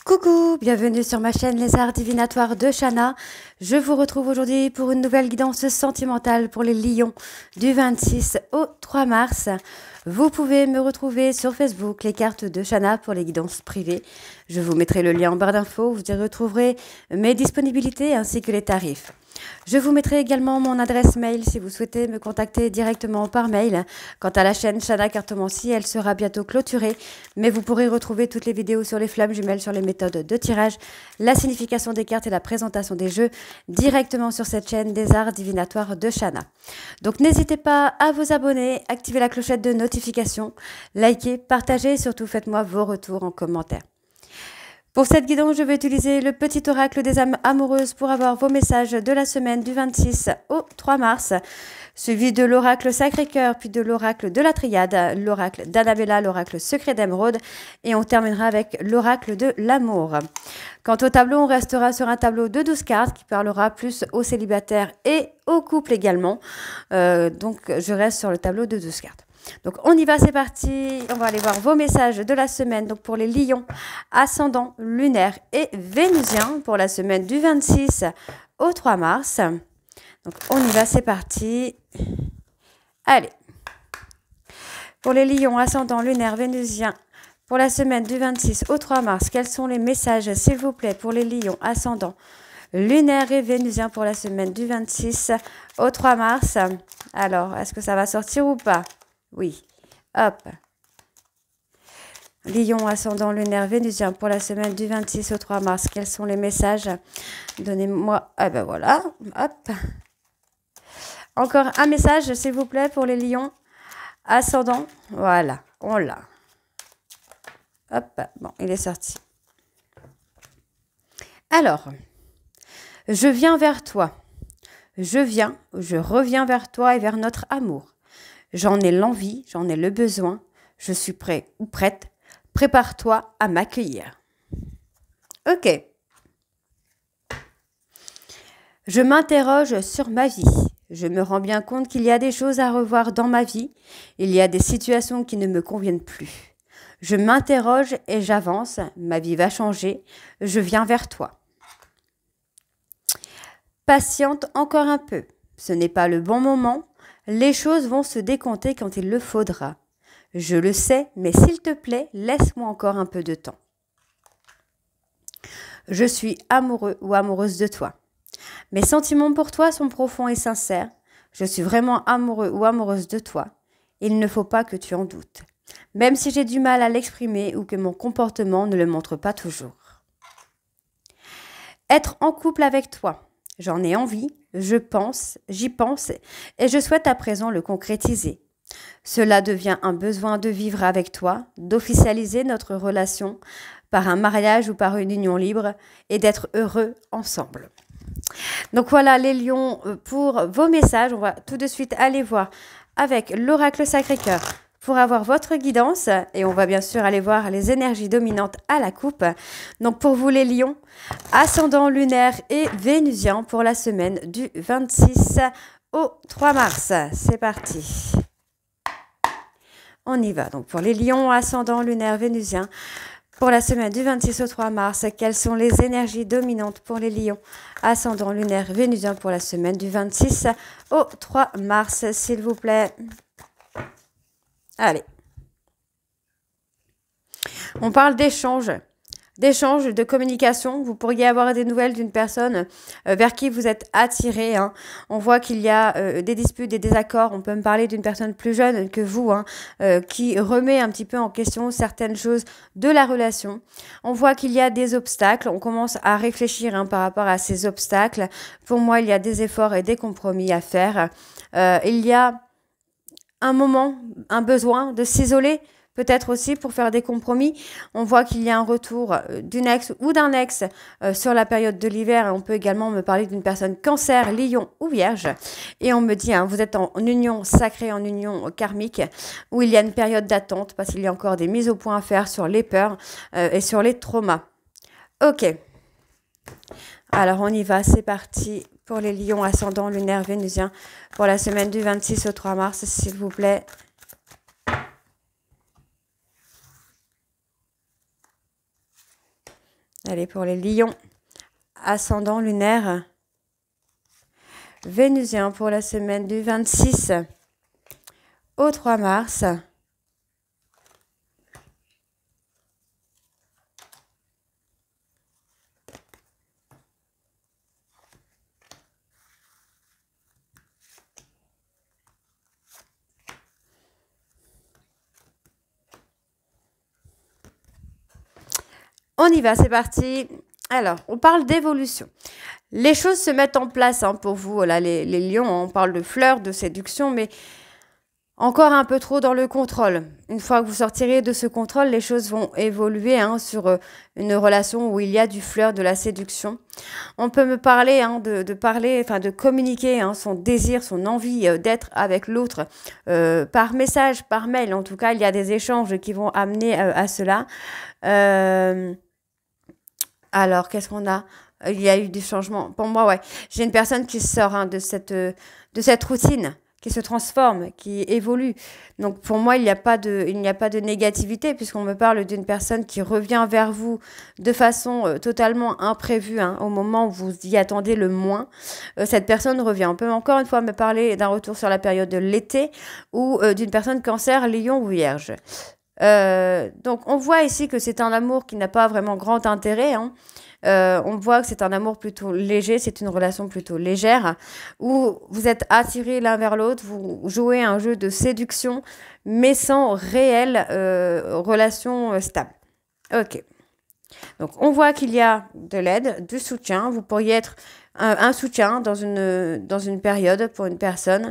Coucou, bienvenue sur ma chaîne Les Arts Divinatoires de Shana. Je vous retrouve aujourd'hui pour une nouvelle guidance sentimentale pour les lions du 26 au 3 mars. Vous pouvez me retrouver sur Facebook, les cartes de Shana pour les guidances privées. Je vous mettrai le lien en barre d'infos, vous y retrouverez mes disponibilités ainsi que les tarifs. Je vous mettrai également mon adresse mail si vous souhaitez me contacter directement par mail. Quant à la chaîne Shana Cartomancie, elle sera bientôt clôturée, mais vous pourrez retrouver toutes les vidéos sur les flammes jumelles, sur les méthodes de tirage, la signification des cartes et la présentation des jeux directement sur cette chaîne des Arts Divinatoires de Shana. Donc n'hésitez pas à vous abonner, activer la clochette de notification, liker, partager et surtout faites-moi vos retours en commentaire. Pour cette guidance, je vais utiliser le petit oracle des âmes amoureuses pour avoir vos messages de la semaine du 26 au 3 mars, suivi de l'oracle Sacré-Cœur, puis de l'oracle de la Triade, l'oracle d'Annabella, l'oracle secret d'Émeraude, et on terminera avec l'oracle de l'amour. Quant au tableau, on restera sur un tableau de 12 cartes qui parlera plus aux célibataires et aux couples également. Donc, je reste sur le tableau de 12 cartes. Donc on y va, c'est parti. On va aller voir vos messages de la semaine. Donc pour les lions, ascendant, lunaire et vénusien pour la semaine du 26 au 3 mars. Donc on y va, c'est parti. Allez. Pour les lions, ascendant, lunaire, vénusien pour la semaine du 26 au 3 mars, quels sont les messages s'il vous plaît pour les lions, ascendant, lunaire et vénusien pour la semaine du 26 au 3 mars. Alors, est-ce que ça va sortir ou pas? Oui, hop. Lion, ascendant, lunaire, vénusien pour la semaine du 26 au 3 mars. Quels sont les messages? Donnez-moi, ah ben voilà, hop. Encore un message, s'il vous plaît, pour les lions, ascendant. Voilà, on l'a. Hop, bon, il est sorti. Alors, je viens vers toi. Je reviens vers toi et vers notre amour. J'en ai l'envie, j'en ai le besoin, je suis prêt ou prête. Prépare-toi à m'accueillir. Ok. Je m'interroge sur ma vie. Je me rends bien compte qu'il y a des choses à revoir dans ma vie. Il y a des situations qui ne me conviennent plus. Je m'interroge et j'avance. Ma vie va changer. Je viens vers toi. Patiente encore un peu. Ce n'est pas le bon moment. Les choses vont se décompter quand il le faudra. Je le sais, mais s'il te plaît, laisse-moi encore un peu de temps. Je suis amoureux ou amoureuse de toi. Mes sentiments pour toi sont profonds et sincères. Je suis vraiment amoureux ou amoureuse de toi. Il ne faut pas que tu en doutes, même si j'ai du mal à l'exprimer ou que mon comportement ne le montre pas toujours. Être en couple avec toi. J'en ai envie, j'y pense et je souhaite à présent le concrétiser. Cela devient un besoin de vivre avec toi, d'officialiser notre relation par un mariage ou par une union libre et d'être heureux ensemble. Donc voilà les lions pour vos messages. On va tout de suite aller voir avec l'oracle Sacré-Cœur pour avoir votre guidance et on va bien sûr aller voir les énergies dominantes à la coupe. Donc pour vous les lions, ascendant lunaire et vénusien pour la semaine du 26 au 3 mars. C'est parti. On y va. Donc pour les lions, ascendant lunaire, vénusien pour la semaine du 26 au 3 mars, quelles sont les énergies dominantes pour les lions, ascendant lunaire, vénusien pour la semaine du 26 au 3 mars, s'il vous plaît. Allez. On parle d'échange, de communication. Vous pourriez avoir des nouvelles d'une personne vers qui vous êtes attiré. Hein. On voit qu'il y a des disputes, des désaccords. On peut me parler d'une personne plus jeune que vous, hein, qui remet un petit peu en question certaines choses de la relation. On voit qu'il y a des obstacles. On commence à réfléchir hein, par rapport à ces obstacles. Pour moi, il y a des efforts et des compromis à faire. Il y a un moment, un besoin de s'isoler, peut-être aussi pour faire des compromis. On voit qu'il y a un retour d'une ex ou d'un ex sur la période de l'hiver. On peut également me parler d'une personne cancer, lion ou vierge. Et on me dit, hein, vous êtes en union sacrée, en union karmique, où il y a une période d'attente parce qu'il y a encore des mises au point à faire sur les peurs et sur les traumas. Ok. Alors on y va, c'est parti pour les lions ascendant lunaire vénusien pour la semaine du 26 au 3 mars, s'il vous plaît. Allez, pour les lions, ascendant lunaire, vénusien pour la semaine du 26 au 3 mars. On y va, c'est parti. Alors, on parle d'évolution. Les choses se mettent en place pour vous, là, les lions. On parle de fleurs, de séduction, mais encore un peu trop dans le contrôle. Une fois que vous sortirez de ce contrôle, les choses vont évoluer sur une relation où il y a du fleur, de la séduction. On peut me parler de parler, enfin de communiquer son désir, son envie d'être avec l'autre par message, par mail. En tout cas, il y a des échanges qui vont amener à cela. Alors, qu'est-ce qu'on a? Il y a eu des changements. Pour moi, ouais. J'ai une personne qui sort de cette routine, qui se transforme, qui évolue. Donc, pour moi, il n'y a pas de négativité, puisqu'on me parle d'une personne qui revient vers vous de façon totalement imprévue, au moment où vous y attendez le moins. Cette personne revient. On peut encore une fois me parler d'un retour sur la période de l'été ou d'une personne cancer, lion ou vierge. Donc on voit ici que c'est un amour qui n'a pas vraiment grand intérêt. On voit que c'est un amour plutôt léger, c'est une relation plutôt légère où vous êtes attirés l'un vers l'autre, vous jouez un jeu de séduction mais sans réelle relation stable. Ok. Donc on voit qu'il y a de l'aide, du soutien. Vous pourriez être un soutien dans une période pour une personne.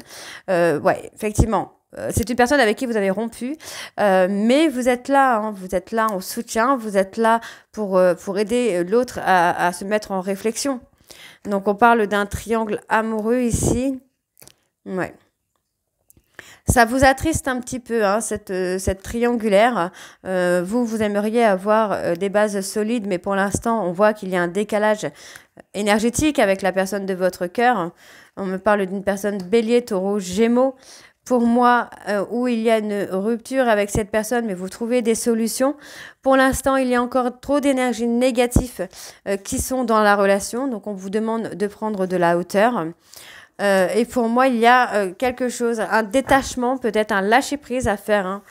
Ouais, effectivement. C'est une personne avec qui vous avez rompu, mais vous êtes là, vous êtes là en soutien, vous êtes là pour aider l'autre à se mettre en réflexion. Donc on parle d'un triangle amoureux ici. Ouais. Ça vous attriste un petit peu, cette triangulaire. Vous aimeriez avoir des bases solides, mais pour l'instant, on voit qu'il y a un décalage énergétique avec la personne de votre cœur. On me parle d'une personne bélier, taureau, gémeaux. Pour moi, où il y a une rupture avec cette personne, mais vous trouvez des solutions. Pour l'instant, il y a encore trop d'énergie négative qui sont dans la relation. Donc, on vous demande de prendre de la hauteur. Et pour moi, il y a quelque chose, un détachement, peut-être un lâcher-prise à faire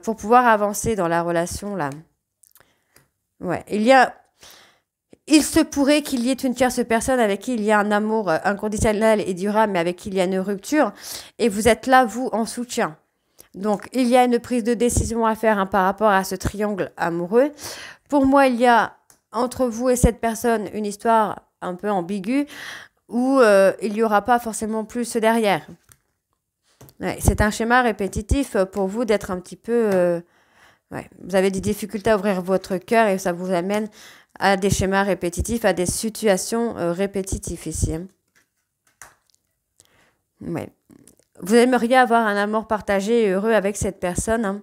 pour pouvoir avancer dans la relation, là. Ouais, il se pourrait qu'il y ait une tierce personne avec qui il y a un amour inconditionnel et durable, mais avec qui il y a une rupture. Et vous êtes là, vous, en soutien. Donc, il y a une prise de décision à faire par rapport à ce triangle amoureux. Pour moi, il y a entre vous et cette personne une histoire un peu ambiguë où il n'y aura pas forcément plus derrière. Ouais, c'est un schéma répétitif pour vous d'être un petit peu... ouais, vous avez des difficultés à ouvrir votre cœur et ça vous amène à des schémas répétitifs, à des situations répétitives ici. Ouais. Vous aimeriez avoir un amour partagé et heureux avec cette personne.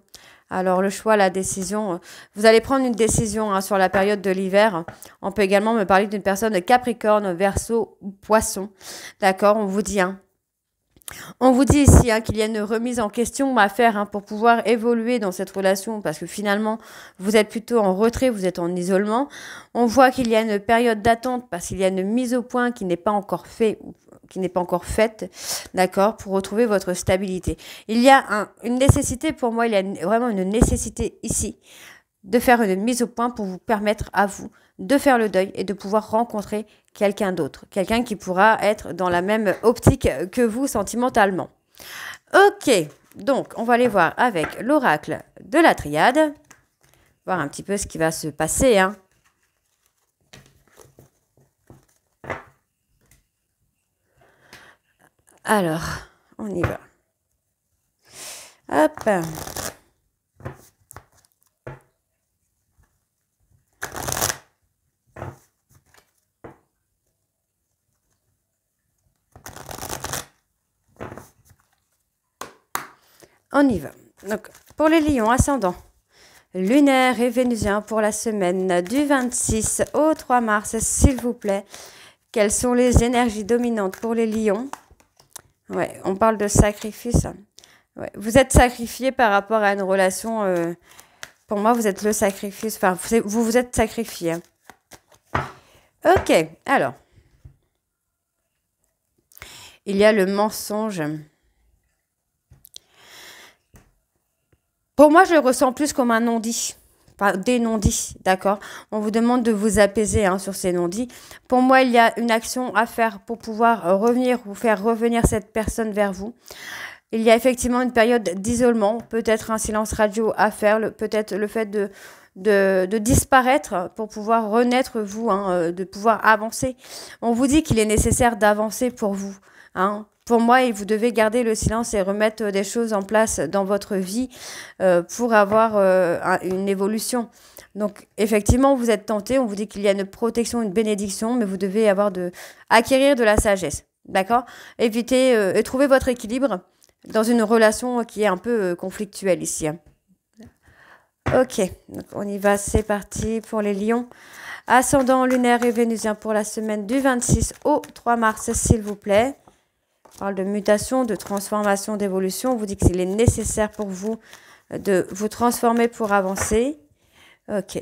Alors le choix, la décision, vous allez prendre une décision sur la période de l'hiver. On peut également me parler d'une personne de Capricorne, Verseau ou Poisson. D'accord, on vous dit on vous dit ici qu'il y a une remise en question à faire pour pouvoir évoluer dans cette relation parce que finalement, vous êtes plutôt en retrait, vous êtes en isolement. On voit qu'il y a une période d'attente parce qu'il y a une mise au point qui n'est pas encore faite, d'accord, pour retrouver votre stabilité. Il y a une nécessité, pour moi, il y a vraiment une nécessité ici de faire une mise au point pour vous permettre à vous de faire le deuil et de pouvoir rencontrer quelqu'un d'autre, quelqu'un qui pourra être dans la même optique que vous sentimentalement. Ok, donc on va aller voir avec l'oracle de la triade, voir un petit peu ce qui va se passer. Alors, on y va. Hop. On y va. Donc, pour les lions ascendants, lunaire et vénusien pour la semaine du 26 au 3 mars, s'il vous plaît. Quelles sont les énergies dominantes pour les lions? Ouais, on parle de sacrifice. Ouais, vous êtes sacrifié par rapport à une relation. Pour moi, vous êtes le sacrifice. Enfin, vous êtes sacrifié. Ok, alors, il y a le mensonge. Pour moi, je le ressens plus comme un non-dit. Enfin, des non-dits, d'accord? On vous demande de vous apaiser hein, sur ces non-dits. Pour moi, il y a une action à faire pour pouvoir revenir ou faire revenir cette personne vers vous. Il y a effectivement une période d'isolement, peut-être un silence radio à faire, peut-être le fait de disparaître pour pouvoir renaître vous, hein, de pouvoir avancer. On vous dit qu'il est nécessaire d'avancer pour vous. Hein. Pour moi, vous devez garder le silence et remettre des choses en place dans votre vie pour avoir une évolution. Donc, effectivement, vous êtes tenté, on vous dit qu'il y a une protection, une bénédiction, mais vous devez acquérir de la sagesse. D'accord? Évitez et trouvez votre équilibre dans une relation qui est un peu conflictuelle ici. Hein. Ok, donc on y va, c'est parti pour les lions. Ascendant lunaire et vénusien pour la semaine du 26 au 3 mars, s'il vous plaît. On parle de mutation, de transformation, d'évolution. On vous dit qu'il est nécessaire pour vous de vous transformer pour avancer. Ok.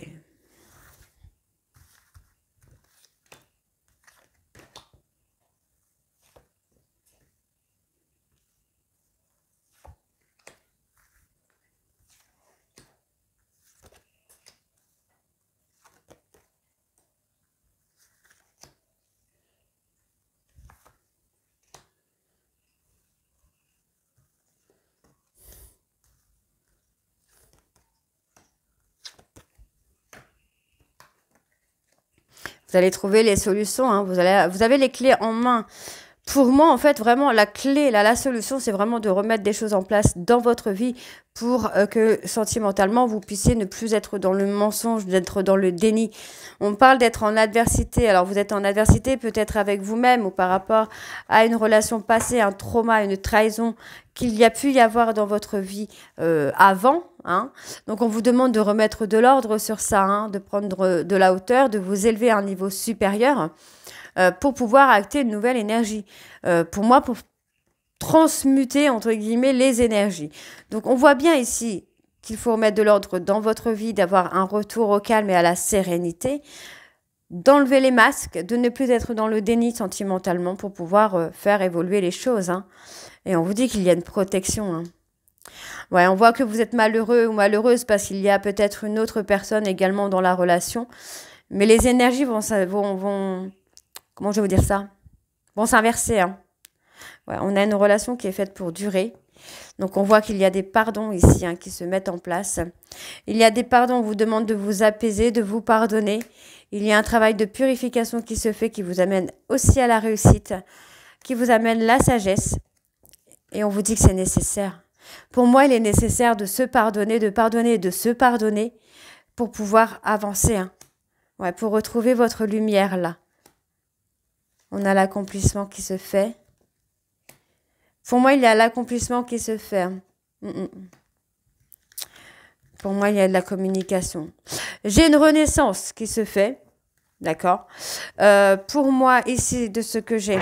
Vous allez trouver les solutions, hein. Vous avez les clés en main. Pour moi, en fait, vraiment, la clé, la solution, c'est vraiment de remettre des choses en place dans votre vie pour que sentimentalement, vous puissiez ne plus être dans le mensonge, d'être dans le déni. On parle d'être en adversité. Alors, vous êtes en adversité peut-être avec vous-même ou par rapport à une relation passée, un trauma, une trahison qu'il y a pu y avoir dans votre vie avant. Hein. Donc, on vous demande de remettre de l'ordre sur ça, hein, de prendre de la hauteur, de vous élever à un niveau supérieur pour pouvoir acter une nouvelle énergie. Pour moi, pour transmuter, entre guillemets, les énergies. Donc, on voit bien ici qu'il faut remettre de l'ordre dans votre vie, d'avoir un retour au calme et à la sérénité, d'enlever les masques, de ne plus être dans le déni sentimentalement pour pouvoir faire évoluer les choses. Hein. Et on vous dit qu'il y a une protection. Hein. Ouais, on voit que vous êtes malheureux ou malheureuse parce qu'il y a peut-être une autre personne également dans la relation. Mais les énergies vont comment je vais vous dire ça? Vont s'inverser. Hein. Ouais, on a une relation qui est faite pour durer. Donc, on voit qu'il y a des pardons ici hein, qui se mettent en place. Il y a des pardons, on vous demande de vous apaiser, de vous pardonner. Il y a un travail de purification qui se fait, qui vous amène aussi à la réussite, qui vous amène la sagesse. Et on vous dit que c'est nécessaire. Pour moi, il est nécessaire de se pardonner, de pardonner et de se pardonner pour pouvoir avancer. Hein. Ouais, pour retrouver votre lumière là. On a l'accomplissement qui se fait. Pour moi, il y a l'accomplissement qui se fait. Pour moi, il y a de la communication. J'ai une renaissance qui se fait. D'accord. Pour moi, ici, de ce que j'ai,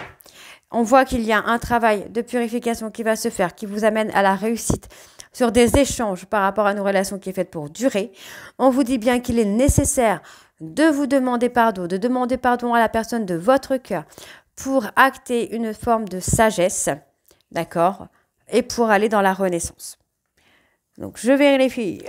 on voit qu'il y a un travail de purification qui va se faire, qui vous amène à la réussite sur des échanges par rapport à une relation qui est faite pour durer. On vous dit bien qu'il est nécessaire de vous demander pardon, de demander pardon à la personne de votre cœur pour acter une forme de sagesse, d'accord, et pour aller dans la renaissance. Donc, je vérifie.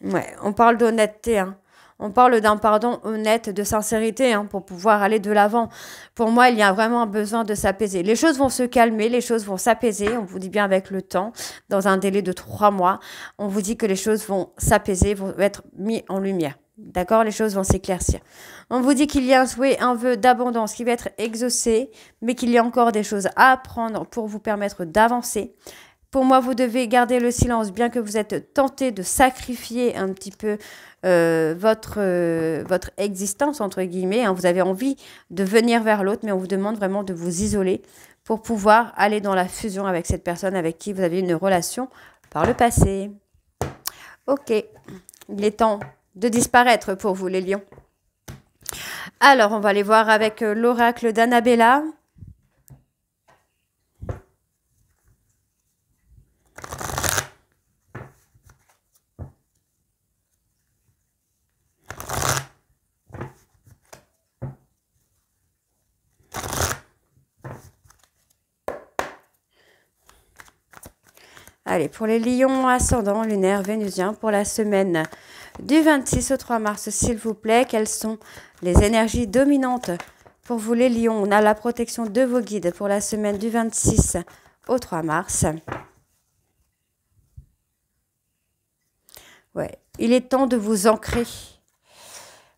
Ouais, on parle d'honnêteté, hein. On parle d'un pardon honnête, de sincérité, hein, pour pouvoir aller de l'avant. Pour moi, il y a vraiment un besoin de s'apaiser. Les choses vont se calmer, les choses vont s'apaiser. On vous dit bien avec le temps, dans un délai de 3 mois. On vous dit que les choses vont s'apaiser, vont être mises en lumière. D'accord? Les choses vont s'éclaircir. On vous dit qu'il y a un souhait, un vœu d'abondance qui va être exaucé, mais qu'il y a encore des choses à apprendre pour vous permettre d'avancer. Pour moi, vous devez garder le silence, bien que vous êtes tenté de sacrifier un petit peu votre existence, entre guillemets. Hein. Vous avez envie de venir vers l'autre, mais on vous demande vraiment de vous isoler pour pouvoir aller dans la fusion avec cette personne avec qui vous avez une relation par le passé. Ok, il est temps de disparaître pour vous, les lions. Alors, on va aller voir avec l'oracle d'Annabella. Allez, pour les lions ascendants lunaires vénusiens pour la semaine du 26 au 3 mars, s'il vous plaît, quelles sont les énergies dominantes pour vous les lions? On a la protection de vos guides pour la semaine du 26 au 3 mars. Ouais, il est temps de vous ancrer.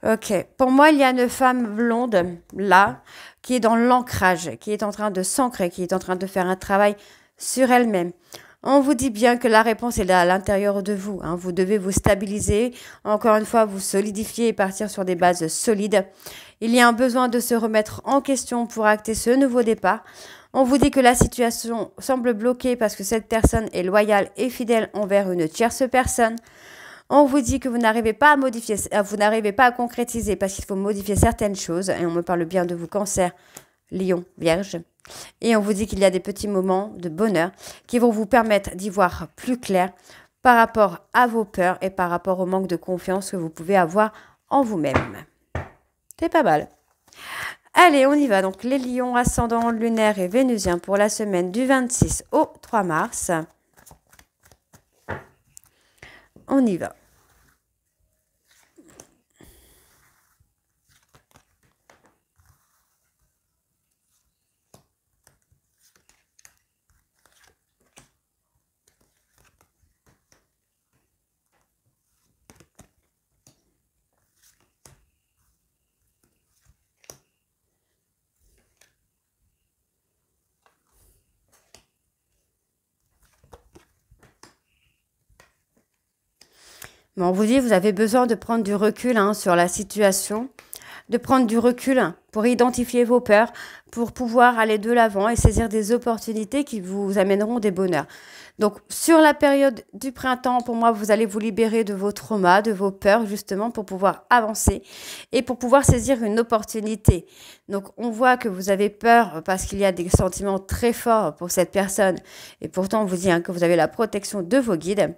Ok, pour moi, il y a une femme blonde, là, qui est dans l'ancrage, qui est en train de s'ancrer, qui est en train de faire un travail sur elle-même. On vous dit bien que la réponse est là à l'intérieur de vous. Hein. Vous devez vous stabiliser, encore une fois, vous solidifier et partir sur des bases solides. Il y a un besoin de se remettre en question pour acter ce nouveau départ. On vous dit que la situation semble bloquée parce que cette personne est loyale et fidèle envers une tierce personne. On vous dit que vous n'arrivez pas à modifier, vous n'arrivez pas à concrétiser parce qu'il faut modifier certaines choses. Et on me parle bien de vous, Cancer, Lion, Vierge. Et on vous dit qu'il y a des petits moments de bonheur qui vont vous permettre d'y voir plus clair par rapport à vos peurs et par rapport au manque de confiance que vous pouvez avoir en vous-même. C'est pas mal. Allez, on y va. Donc, les lions ascendants lunaires et vénusiens pour la semaine du 26 au 3 mars. On y va. Bon, on vous dit, vous avez besoin de prendre du recul sur la situation, de prendre du recul pour identifier vos peurs, pour pouvoir aller de l'avant et saisir des opportunités qui vous amèneront des bonheurs. Donc, sur la période du printemps, pour moi, vous allez vous libérer de vos traumas, de vos peurs, justement, pour pouvoir avancer et pour pouvoir saisir une opportunité. Donc, on voit que vous avez peur parce qu'il y a des sentiments très forts pour cette personne. Et pourtant, on vous dit que vous avez la protection de vos guides.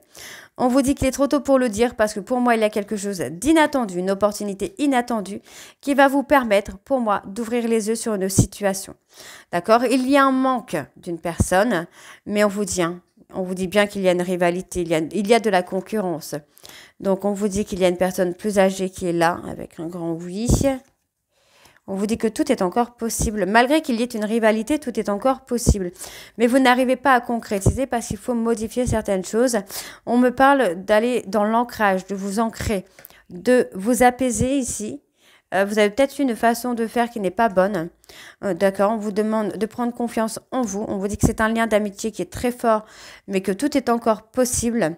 On vous dit qu'il est trop tôt pour le dire parce que pour moi, il y a quelque chose d'inattendu, une opportunité inattendue qui va vous permettre, pour moi, d'ouvrir les yeux sur une situation. D'accord? Il y a un manque d'une personne, mais on vous dit bien qu'il y a une rivalité, il y a de la concurrence. Donc, on vous dit qu'il y a une personne plus âgée qui est là, avec un grand oui. On vous dit que tout est encore possible. Malgré qu'il y ait une rivalité, tout est encore possible. Mais vous n'arrivez pas à concrétiser parce qu'il faut modifier certaines choses. On me parle d'aller dans l'ancrage, de vous ancrer, de vous apaiser ici. Vous avez peut-être une façon de faire qui n'est pas bonne. D'accord, on vous demande de prendre confiance en vous. On vous dit que c'est un lien d'amitié qui est très fort, mais que tout est encore possible.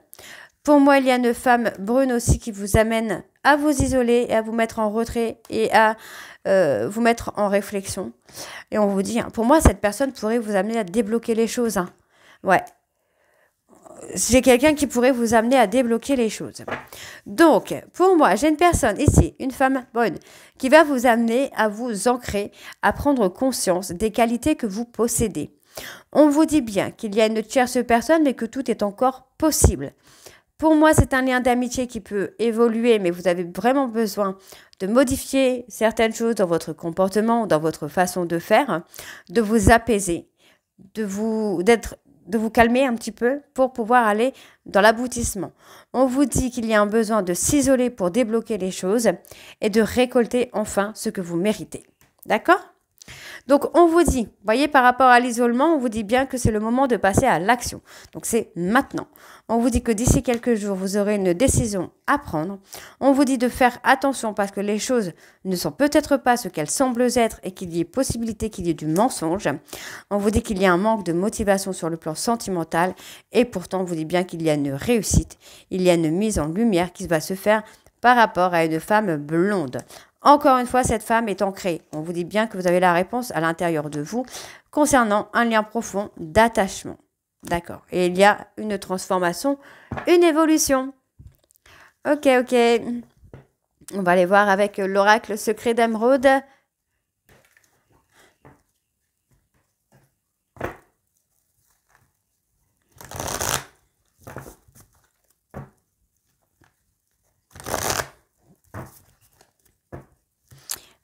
Pour moi, il y a une femme brune aussi qui vous amène à vous isoler et à vous mettre en retrait et à vous mettre en réflexion. Et on vous dit, pour moi, cette personne pourrait vous amener à débloquer les choses. Ouais. J'ai quelqu'un qui pourrait vous amener à débloquer les choses. Donc, pour moi, j'ai une personne ici, une femme brune, qui va vous amener à vous ancrer, à prendre conscience des qualités que vous possédez. On vous dit bien qu'il y a une tierce personne, mais que tout est encore possible. Pour moi, c'est un lien d'amitié qui peut évoluer, mais vous avez vraiment besoin de modifier certaines choses dans votre comportement, dans votre façon de faire, de vous apaiser, de vous calmer un petit peu pour pouvoir aller dans l'aboutissement. On vous dit qu'il y a un besoin de s'isoler pour débloquer les choses et de récolter enfin ce que vous méritez. D'accord ? Donc, on vous dit, voyez, par rapport à l'isolement, on vous dit bien que c'est le moment de passer à l'action. Donc, c'est maintenant. On vous dit que d'ici quelques jours, vous aurez une décision à prendre. On vous dit de faire attention parce que les choses ne sont peut-être pas ce qu'elles semblent être et qu'il y ait possibilité qu'il y ait du mensonge. On vous dit qu'il y a un manque de motivation sur le plan sentimental et pourtant, on vous dit bien qu'il y a une réussite. Il y a une mise en lumière qui va se faire par rapport à une femme blonde. Encore une fois, cette femme est ancrée. On vous dit bien que vous avez la réponse à l'intérieur de vous concernant un lien profond d'attachement. D'accord. Et il y a une transformation, une évolution. Ok. On va aller voir avec l'oracle secret d'Émeraude.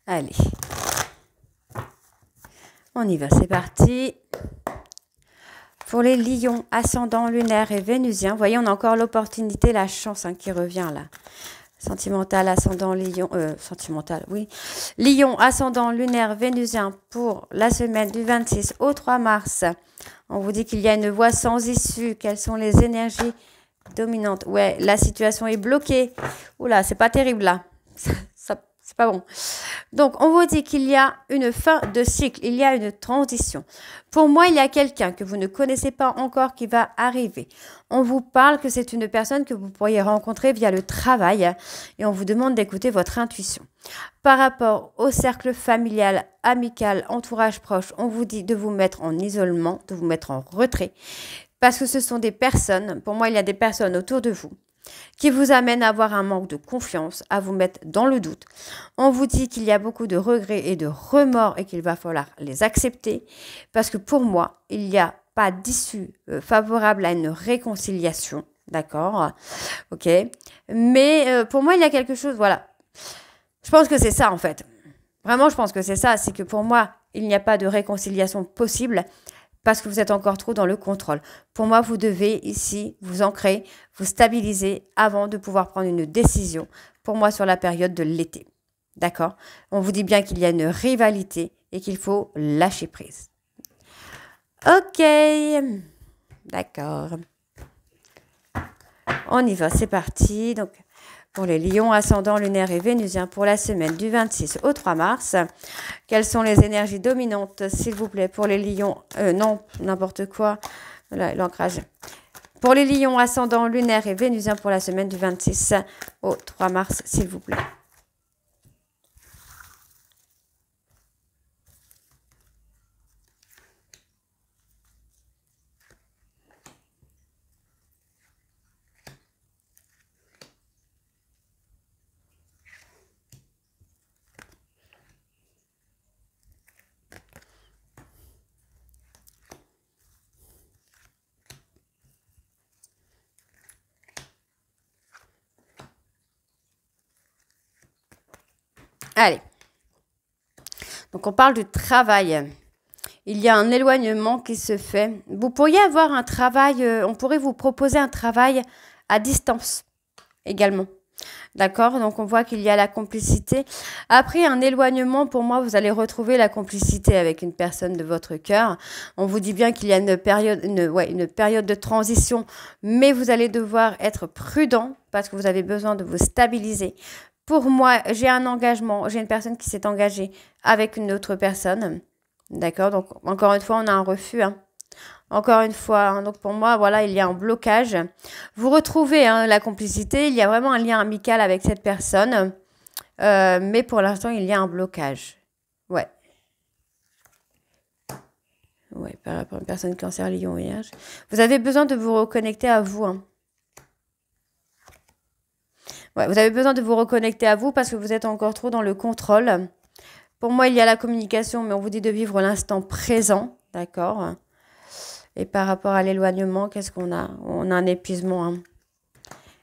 Allez, on y va, c'est parti. Pour les lions, ascendant lunaire et vénusien, vous voyez, on a encore l'opportunité, la chance qui revient là. Sentimental, ascendant, lion, sentimental, oui. Lion, ascendant, lunaire, vénusien pour la semaine du 26 au 3 mars. On vous dit qu'il y a une voie sans issue. Quelles sont les énergies dominantes? Ouais, la situation est bloquée. Oula, c'est pas terrible là. C'est pas bon. Donc, on vous dit qu'il y a une fin de cycle, il y a une transition. Pour moi, il y a quelqu'un que vous ne connaissez pas encore qui va arriver. On vous parle que c'est une personne que vous pourriez rencontrer via le travail et on vous demande d'écouter votre intuition. Par rapport au cercle familial, amical, entourage proche, on vous dit de vous mettre en isolement, de vous mettre en retrait parce que ce sont des personnes, pour moi, il y a des personnes autour de vous qui vous amène à avoir un manque de confiance, à vous mettre dans le doute. On vous dit qu'il y a beaucoup de regrets et de remords et qu'il va falloir les accepter parce que pour moi, il n'y a pas d'issue favorable à une réconciliation, d'accord? Ok. Mais pour moi, il y a quelque chose, voilà. Je pense que c'est ça en fait. Vraiment, je pense que c'est ça. C'est que pour moi, il n'y a pas de réconciliation possible parce que vous êtes encore trop dans le contrôle. Pour moi, vous devez ici vous ancrer, vous stabiliser avant de pouvoir prendre une décision, pour moi, sur la période de l'été. D'accord? On vous dit bien qu'il y a une rivalité et qu'il faut lâcher prise. Ok. D'accord. On y va, c'est parti. Donc, pour les lions, ascendant, lunaire et vénusien pour la semaine du 26 au 3 mars. Quelles sont les énergies dominantes, s'il vous plaît, pour les lions? Non, n'importe quoi. Voilà, l'ancrage. Pour les lions, ascendant, lunaire et vénusien pour la semaine du 26 au 3 mars, s'il vous plaît. Allez. Donc, on parle du travail. Il y a un éloignement qui se fait. Vous pourriez avoir un travail, on pourrait vous proposer un travail à distance également. D'accord? Donc, on voit qu'il y a la complicité. Après un éloignement, pour moi, vous allez retrouver la complicité avec une personne de votre cœur. On vous dit bien qu'il y a une période de transition, mais vous allez devoir être prudent parce que vous avez besoin de vous stabiliser. Pour moi, j'ai un engagement, j'ai une personne qui s'est engagée avec une autre personne. D'accord? Donc, encore une fois, on a un refus. Encore une fois, donc pour moi, voilà, il y a un blocage. Vous retrouvez la complicité, il y a vraiment un lien amical avec cette personne. Mais pour l'instant, il y a un blocage. Ouais. Ouais, par rapport à une personne cancer, lion, vierge. Vous avez besoin de vous reconnecter à vous. Ouais, vous avez besoin de vous reconnecter à vous parce que vous êtes encore trop dans le contrôle. Pour moi, il y a la communication, mais on vous dit de vivre l'instant présent, d'accord? Et par rapport à l'éloignement, qu'est-ce qu'on a? On a un épuisement.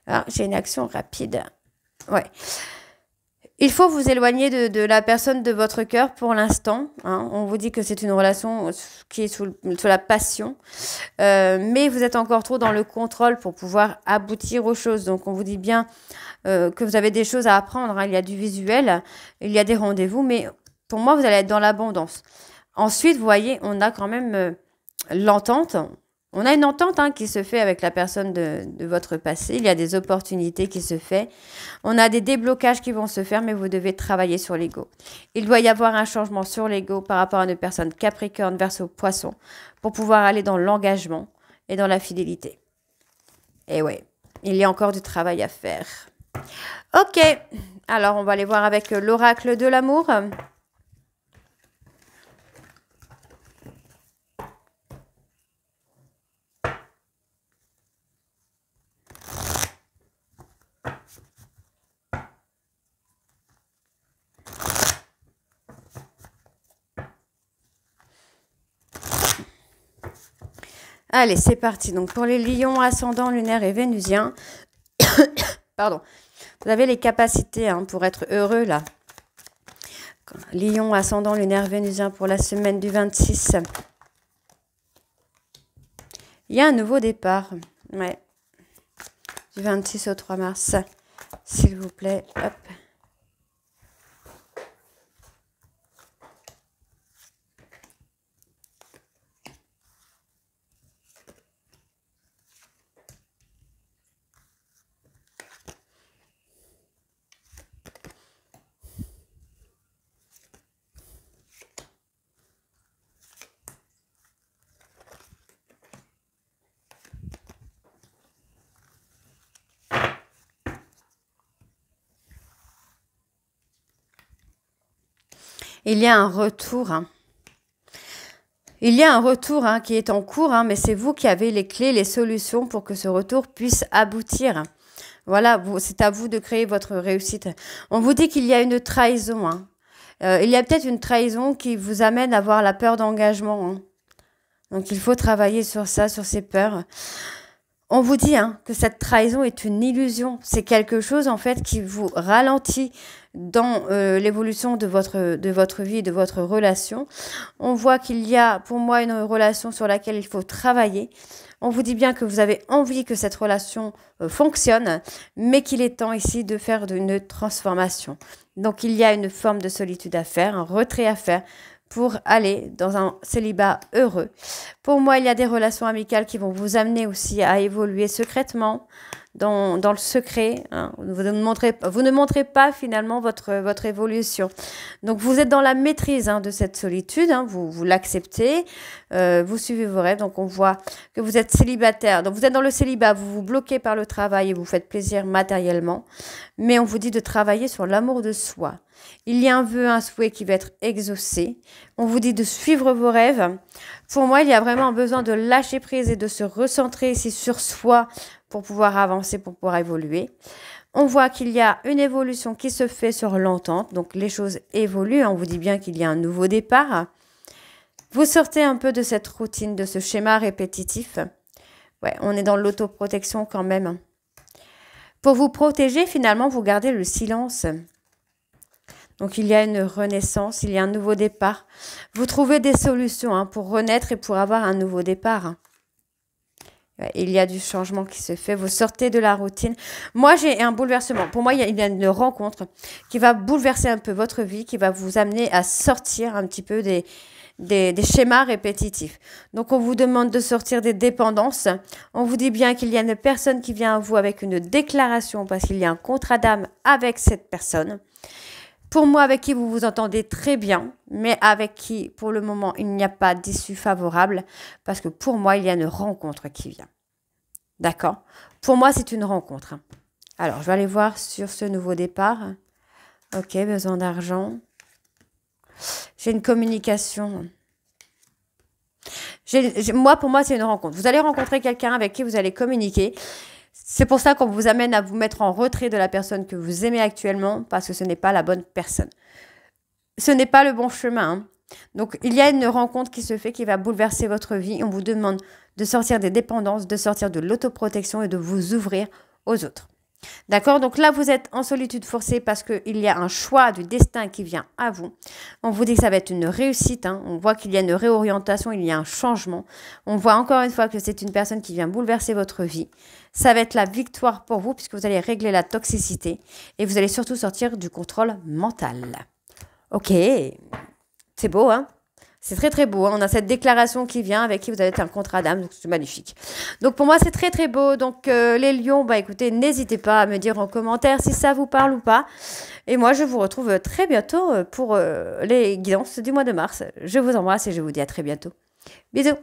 Alors, j'ai une action rapide. Ouais. Il faut vous éloigner de la personne de votre cœur pour l'instant. On vous dit que c'est une relation qui est sous la passion. Mais vous êtes encore trop dans le contrôle pour pouvoir aboutir aux choses. Donc, on vous dit bien que vous avez des choses à apprendre. Il y a du visuel, il y a des rendez-vous. Mais pour moi, vous allez être dans l'abondance. Ensuite, vous voyez, on a quand même l'entente. On a une entente qui se fait avec la personne de votre passé. Il y a des opportunités qui se font. On a des déblocages qui vont se faire, mais vous devez travailler sur l'ego. Il doit y avoir un changement sur l'ego par rapport à une personne Capricorne, Verseau, Poisson, pour pouvoir aller dans l'engagement et dans la fidélité. Et ouais, il y a encore du travail à faire. Ok, alors on va aller voir avec l'oracle de l'amour. Allez, c'est parti. Donc, pour les lions, ascendant, lunaire et vénusien, pardon, vous avez les capacités pour être heureux, là. Lion, ascendant, lunaire, vénusien pour la semaine du 26. Il y a un nouveau départ. Ouais. Du 26 au 3 mars. S'il vous plaît. Hop. Il y a un retour. Il y a un retour qui est en cours, mais c'est vous qui avez les clés, les solutions pour que ce retour puisse aboutir. Voilà, c'est à vous de créer votre réussite. On vous dit qu'il y a une trahison. Il y a peut-être une trahison qui vous amène à avoir la peur d'engagement. Donc il faut travailler sur ça, sur ces peurs. On vous dit que cette trahison est une illusion. C'est quelque chose en fait qui vous ralentit dans l'évolution de votre vie, de votre relation. On voit qu'il y a pour moi une relation sur laquelle il faut travailler. On vous dit bien que vous avez envie que cette relation fonctionne, mais qu'il est temps ici de faire une transformation. Donc il y a une forme de solitude à faire, un retrait à faire pour aller dans un célibat heureux. Pour moi, il y a des relations amicales qui vont vous amener aussi à évoluer secrètement, dans le secret. Vous ne montrez pas finalement votre évolution. Donc, vous êtes dans la maîtrise de cette solitude. Vous l'acceptez. Vous suivez vos rêves. Donc, on voit que vous êtes célibataire. Donc, vous êtes dans le célibat. Vous vous bloquez par le travail et vous faites plaisir matériellement. Mais on vous dit de travailler sur l'amour de soi. Il y a un vœu, un souhait qui va être exaucé. On vous dit de suivre vos rêves. Pour moi, il y a vraiment besoin de lâcher prise et de se recentrer ici sur soi pour pouvoir avancer, pour pouvoir évoluer. On voit qu'il y a une évolution qui se fait sur l'entente. Donc, les choses évoluent. On vous dit bien qu'il y a un nouveau départ. Vous sortez un peu de cette routine, de ce schéma répétitif. Ouais, on est dans l'autoprotection quand même. Pour vous protéger, finalement, vous gardez le silence. Donc, il y a une renaissance, il y a un nouveau départ. Vous trouvez des solutions pour renaître et pour avoir un nouveau départ. Il y a du changement qui se fait. Vous sortez de la routine. Moi, j'ai un bouleversement. Pour moi, il y a une rencontre qui va bouleverser un peu votre vie, qui va vous amener à sortir un petit peu des schémas répétitifs. Donc, on vous demande de sortir des dépendances. On vous dit bien qu'il y a une personne qui vient à vous avec une déclaration parce qu'il y a un contrat d'âme avec cette personne. Pour moi, avec qui vous vous entendez très bien, mais avec qui, pour le moment, il n'y a pas d'issue favorable, parce que pour moi, il y a une rencontre qui vient. D'accord? Pour moi, c'est une rencontre. Alors, je vais aller voir sur ce nouveau départ. Ok, besoin d'argent. J'ai une communication. Pour moi, c'est une rencontre. Vous allez rencontrer quelqu'un avec qui vous allez communiquer. C'est pour ça qu'on vous amène à vous mettre en retrait de la personne que vous aimez actuellement parce que ce n'est pas la bonne personne. Ce n'est pas le bon chemin. Donc, il y a une rencontre qui se fait qui va bouleverser votre vie. On vous demande de sortir des dépendances, de sortir de l'autoprotection et de vous ouvrir aux autres. D'accord? Donc là, vous êtes en solitude forcée parce qu'il y a un choix du destin qui vient à vous. On vous dit que ça va être une réussite. On voit qu'il y a une réorientation, il y a un changement. On voit encore une fois que c'est une personne qui vient bouleverser votre vie. Ça va être la victoire pour vous puisque vous allez régler la toxicité et vous allez surtout sortir du contrôle mental. Ok, c'est beau, C'est très très beau. On a cette déclaration qui vient avec qui vous avez un contrat d'âme, donc c'est magnifique. Donc pour moi c'est très très beau. Donc les lions, écoutez, n'hésitez pas à me dire en commentaire si ça vous parle ou pas. Et moi je vous retrouve très bientôt pour les guidances du mois de mars. Je vous embrasse et je vous dis à très bientôt. Bisous.